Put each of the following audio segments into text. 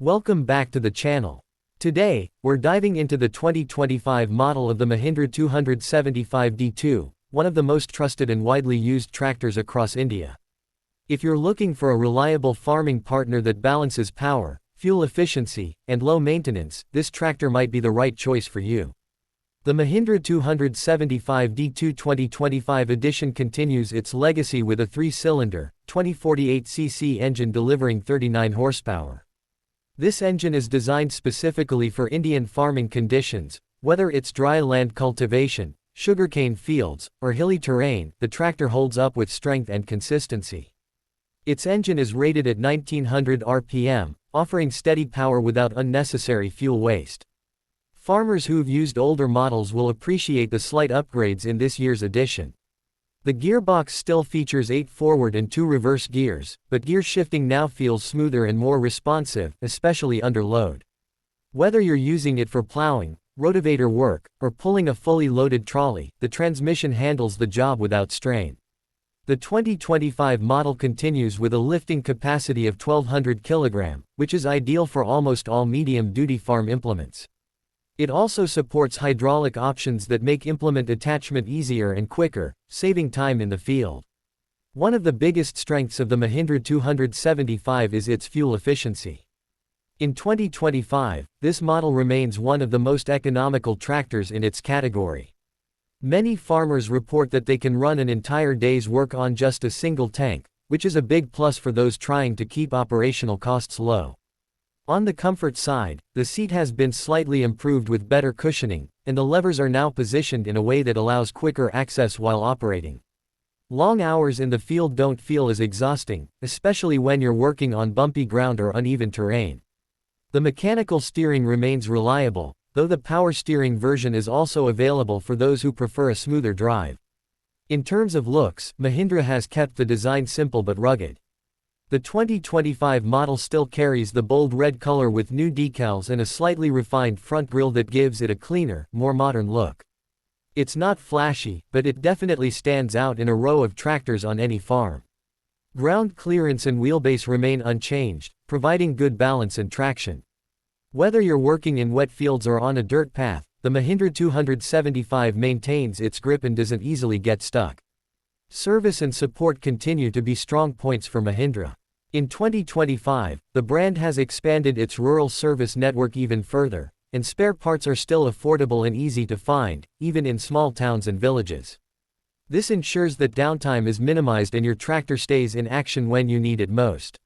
Welcome back to the channel. Today, we're diving into the 2025 model of the Mahindra 275D2, one of the most trusted and widely used tractors across India. If you're looking for a reliable farming partner that balances power, fuel efficiency, and low maintenance, this tractor might be the right choice for you. The Mahindra 275D2 2025 edition continues its legacy with a 3-cylinder, 2048cc engine delivering 39 horsepower. This engine is designed specifically for Indian farming conditions, whether it's dry land cultivation, sugarcane fields, or hilly terrain. The tractor holds up with strength and consistency. Its engine is rated at 1900 RPM, offering steady power without unnecessary fuel waste. Farmers who've used older models will appreciate the slight upgrades in this year's edition. The gearbox still features 8 forward and 2 reverse gears, but gear shifting now feels smoother and more responsive, especially under load. Whether you're using it for plowing, rotavator work, or pulling a fully loaded trolley, the transmission handles the job without strain. The 2025 model continues with a lifting capacity of 1200 kg, which is ideal for almost all medium-duty farm implements. It also supports hydraulic options that make implement attachment easier and quicker, saving time in the field. One of the biggest strengths of the Mahindra 275 is its fuel efficiency. In 2025, this model remains one of the most economical tractors in its category. Many farmers report that they can run an entire day's work on just a single tank, which is a big plus for those trying to keep operational costs low. On the comfort side, the seat has been slightly improved with better cushioning, and the levers are now positioned in a way that allows quicker access while operating. Long hours in the field don't feel as exhausting, especially when you're working on bumpy ground or uneven terrain. The mechanical steering remains reliable, though the power steering version is also available for those who prefer a smoother drive. In terms of looks, Mahindra has kept the design simple but rugged. The 2025 model still carries the bold red color with new decals and a slightly refined front grille that gives it a cleaner, more modern look. It's not flashy, but it definitely stands out in a row of tractors on any farm. Ground clearance and wheelbase remain unchanged, providing good balance and traction. Whether you're working in wet fields or on a dirt path, the Mahindra 275 maintains its grip and doesn't easily get stuck. Service and support continue to be strong points for Mahindra. In 2025, the brand has expanded its rural service network even further, and spare parts are still affordable and easy to find, even in small towns and villages. This ensures that downtime is minimized and your tractor stays in action when you need it most.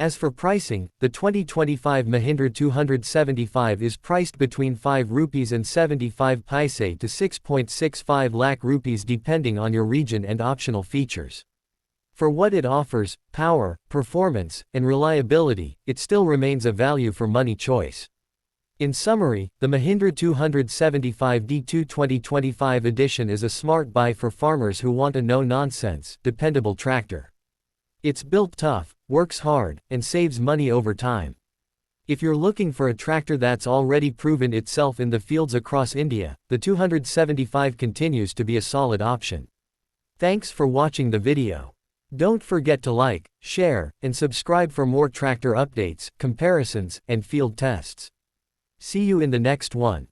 As for pricing, the 2025 Mahindra 275 is priced between 5 rupees and 75 paise to 6.65 lakh rupees depending on your region and optional features. For what it offers, power, performance, and reliability, it still remains a value for money choice. In summary, the Mahindra 275D2 2025 edition is a smart buy for farmers who want a no-nonsense, dependable tractor. It's built tough, works hard, and saves money over time. If you're looking for a tractor that's already proven itself in the fields across India, the 275 continues to be a solid option. Thanks for watching the video. Don't forget to like, share, and subscribe for more tractor updates, comparisons, and field tests. See you in the next one.